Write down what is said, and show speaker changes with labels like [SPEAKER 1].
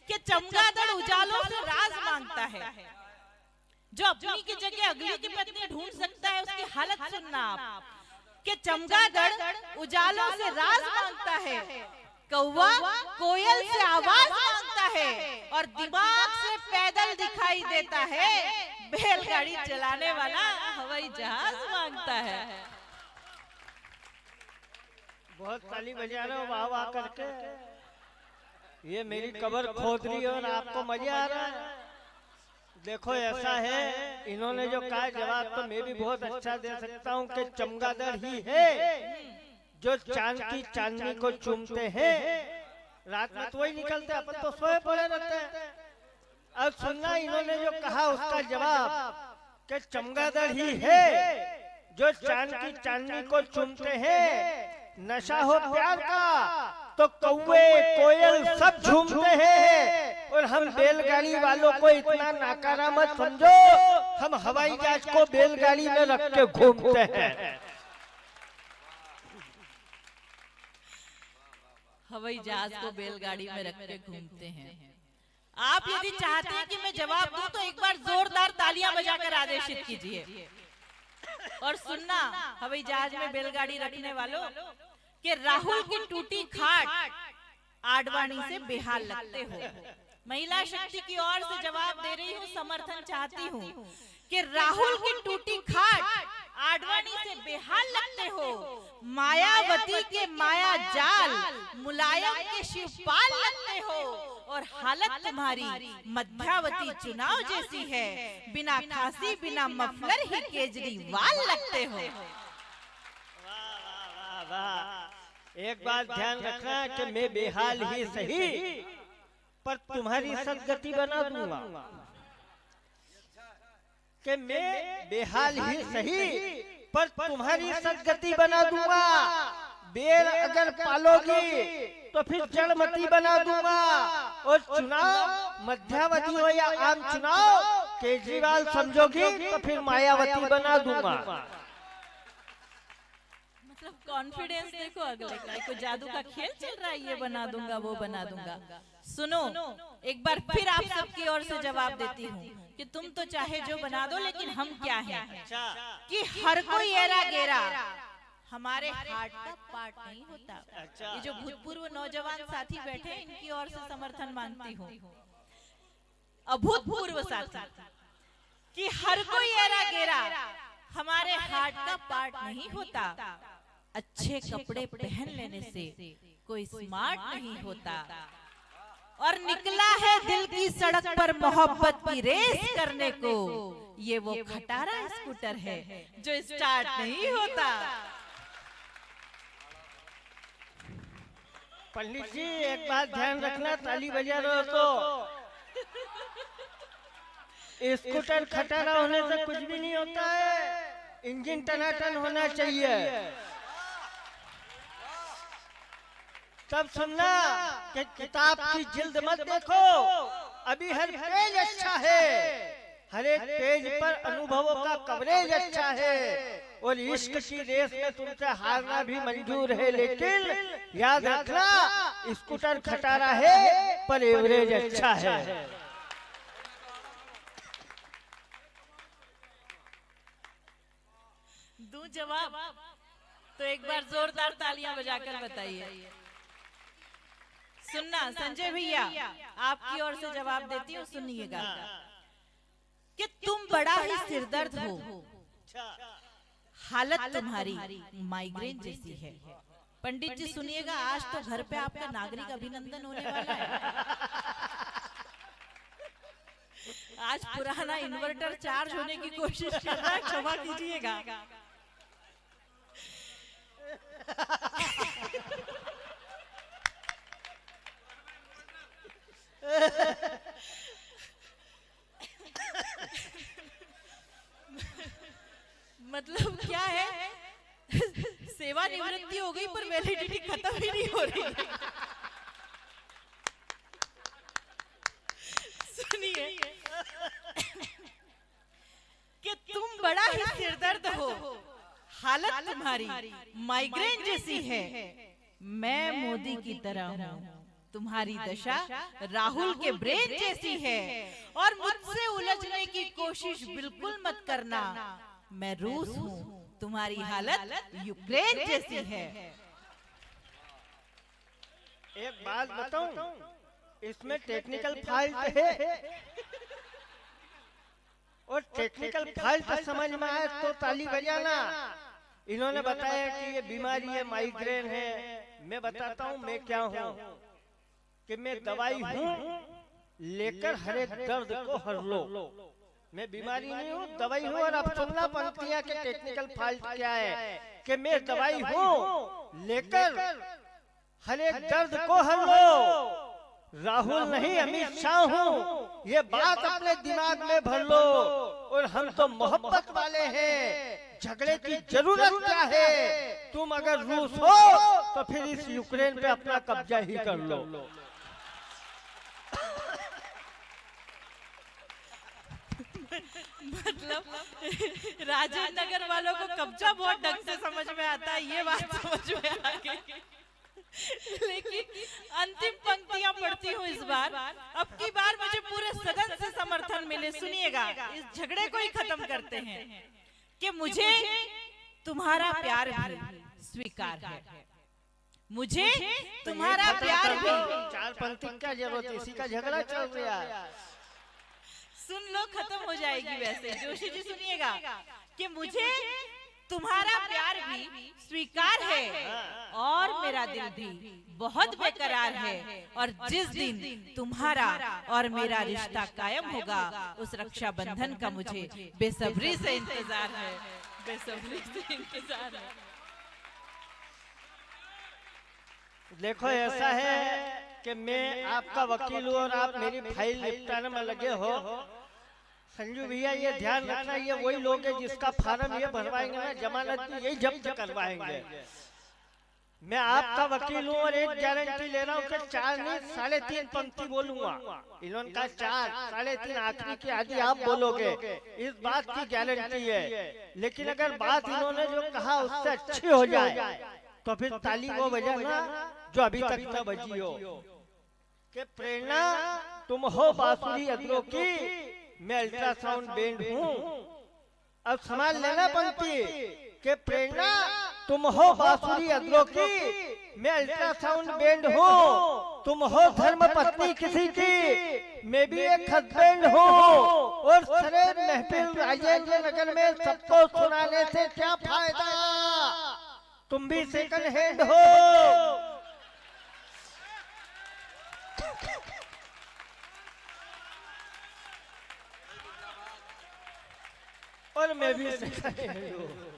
[SPEAKER 1] कि चमगादड़ उजालों से राज मांगता है। जो अपनी की जगह अगली की पत्नी ढूंढ सकता है उसकी हालत सुनना आप, कि चमगादड़ उजालों से राज मांगता है, कौवा कोयल से आवाज मांगता है, और दिमाग से पैदल दिखाई देता है, बैलगाड़ी चलाने वाला हवाई जहाज मांगता है।
[SPEAKER 2] बहुत ताली बजा रहे हो वाह वाह करके। ये मेरी कब्र खोद रही है और आपको मजा आ रहा है। देखो ऐसा है, इन्होंने जो कहा जवाब तो मैं भी बहुत अच्छा दे सकता हूँ कि चमगादड़ ही है जो चांद की चांदनी को चूमते हैं। रात में तो वही निकलते, अपन तो सोए पड़े रहते हैं। अब सुनना इन्होंने जो कहा उसका जवाब कि चमगादड़ ही है जो चांद की चांदनी को चूमते हैं। नशा हो प्यार का तो कौवे कोयल सब झूमते हैं, और हम बैलगाड़ी वालों को इतना नाकारा मत समझो, हम हवाई जहाज को बैलगाड़ी में रख के घूमते हैं।
[SPEAKER 1] हवाई जहाज को बैलगाड़ी में रख के घूमते हैं। आप यदि चाहते हैं कि मैं जवाब दूं तो एक बार जोरदार तालियां बजाकर आदेशित कीजिए। और सुनना हवाई जहाज में बैलगाड़ी रखने वालों, कि राहुल की टूटी खाट आडवाणी से बेहाल लगते हो। महिला शक्ति की ओर से जवाब दे रही हूँ, समर्थन चाहती हूँ कि राहुल की टूटी खाट आडवाणी से बेहाल लगते हो। मायावती के माया जाल मुलायम के शिवपाल लगते हो, और हालत तुम्हारी मध्यावती चुनाव जैसी है, बिना खांसी बिना मफलर ही केजरीवाल लगते हो।
[SPEAKER 2] एक बात ध्यान रखना कि मैं बेहाल ही सही पर तुम्हारी सदगति बना दूंगा। कि मैं बेहाल ही सही पर तुम्हारी सदगति बना दूंगा। बेर अगर पालोगी तो फिर जड़मती बना दूंगा। और चुनाव मध्यावती हो या आम चुनाव, केजरीवाल समझोगी तो फिर मायावती बना दूंगा।
[SPEAKER 1] मतलब कॉन्फिडेंस देखो अगले का, कोई जादू का खेल चल रहा है, ये बना दूंगा वो बना दूंगा। सुनो एक बार फिर आप सबकी ओर से जवाब देती हूँ कि तुम तो चाहे जो बना दो, लेकिन हम क्या हैं कि हर कोई एरा गेरा हमारे हार्ट का पार्ट नहीं होता। ये जो भूतपूर्व नौजवान साथी बैठे हैं इनकी ओर से समर्थन मांगती हूँ, अभूतपूर्व साथी, कि हर कोई एरा गेरा हमारे हार्ट का पार्ट नहीं होता। अच्छे कपड़े पहन लेने से कोई स्मार्ट नहीं होता, और निकला है दिल की सड़क पर मोहब्बत की रेस करने को, ये वो खटारा स्कूटर है जो स्टार्ट नहीं होता।
[SPEAKER 2] पंडित जी एक बात ध्यान रखना, ताली बजा रहे हो तो स्कूटर खटारा होने से कुछ भी नहीं होता है, इंजन टनाटन होना चाहिए। तब सुनना कि किताब की जिल्द मत देखो, अभी हर पेज अच्छा है, हर एक पेज पर अनुभवों का कवरेज अच्छा है, और इश्क की रेस में तुमसे हारना भी मंजूर है, लेकिन याद रखना स्कूटर खटारा है पर एवरेज अच्छा है।
[SPEAKER 1] दूं जवाब तो एक बार जोरदार तालियां बजाकर बताइए। सुनना संजय भैया आपकी ओर से जवाब देती हूँ, सुनिएगा कि तुम बड़ा ही सिरदर्द हो, हालत तुम्हारी माइग्रेन जैसी है। पंडित जी सुनिएगा, आज तो घर पे आपका नागरिक अभिनंदन होने वाला है। आज पुराना इन्वर्टर चार्ज होने की कोशिश कर रहा है, क्षमा कीजिएगा। मतलब क्या है, सेवानिवृत्ति हो गई पर वैलिडिटी खत्म ही नहीं हो रही। सुनिए कि तुम बड़ा ही सिरदर्द हो, हालत तुम्हारी माइग्रेन जैसी है। मैं मोदी की तरह हूँ, तुम्हारी दशा राहुल के ब्रेन जैसी है और मुझसे उलझने की कोशिश बिल्कुल मत करना। मैं रूस हूँ, तुम्हारी हालत यूक्रेन जैसी है।
[SPEAKER 2] एक बात बताऊं, इसमें टेक्निकल फॉल्ट है और टेक्निकल फॉल्ट समझ में आए तो ताली बजाना। इन्होंने बताया कि ये बीमारी है, माइग्रेन है। मैं बताता हूँ मैं क्या हूँ, कि मैं दवाई हूँ लेकर हर एक दर्द को हर लो। मैं बीमारी नहीं हूँ, दवाई हूँ। और अब सुनना पंक्तियां के टेक्निकल फॉल्ट क्या है, कि मैं दवाई हूँ लेकर हर एक दर्द को हर लो। राहुल नहीं अमित शाह हूँ, ये बात अपने दिमाग में भर लो। और हम तो मोहब्बत वाले हैं, झगड़े की जरूरत क्या है। तुम अगर रूस हो तो फिर इस यूक्रेन पे अपना कब्जा ही कर लो।
[SPEAKER 1] मतलब राजेंद्र नगर वालों को कब्जा बहुत ढंग से समझ में आता है, ये बात समझ में आ गई। लेकिन अंतिम पंक्तियां पढ़ती हूँ इस बार। अब की बार मुझे पूरे सदन से समर्थन मिले। सुनिएगा, इस झगड़े को ही खत्म करते हैं कि मुझे तुम्हारा प्यार भी स्वीकार है। मुझे तुम्हारा प्यार भी।
[SPEAKER 2] चार पंक्ति क्या जरूरत है, इसी का झगड़ा चल रहा है।
[SPEAKER 1] सुन लो, खत्म हो जाएगी वैसे। जोशी जी सुनिएगा कि मुझे तुम्हारा प्यार भी स्वीकार है और मेरा दिल भी बहुत बेकरार है। और जिस दिन तुम्हारा और मेरा रिश्ता कायम होगा, उस रक्षाबंधन का मुझे बेसब्री से इंतजार है, बेसब्री से इंतजार है।
[SPEAKER 2] देखो ऐसा है कि मैं आपका वकील हूँ और आप मेरी फाइल निपटाने में लगे हो। संजू भैया ये ध्यान रखना, ये वही लोग हैं जिसका फार्म ये भरवाएंगे ना, जमानत भी यही जब्त करवाएंगे। मैं आपका वकील हूँ और एक गारंटी ले रहा हूँ कि 4 नहीं 3.5 पंक्ति बोलूंगा। इन्होंने कहा 4, 3.5 आखिरी की आधी आप बोलोगे, इस बात की गारंटी है। लेकिन अगर बात इन्होंने जो कहा उससे अच्छी हो जाए तो फिर ताली वो बजाना जो अभी तक न बजी हो। कि प्रेरणा तुम हो बांसुरी अदरों की, मैं अल्ट्रासाउंड बैंड हूँ। अब समझ लेना पंक्ति कि प्रेरणा तुम हो बांसुरी अदरों की, मैं अल्ट्रासाउंड बैंड हूँ। तुम हो धर्म पत्नी किसी की, मैं भी एक हस्बैंड हूँ। और सरे महफिल राजेंद्र नगर में सबको सुनाने से क्या फायदा, तुम भी सेकंड हैंड हो। और मैं भी सेकंड हैंड हूँ।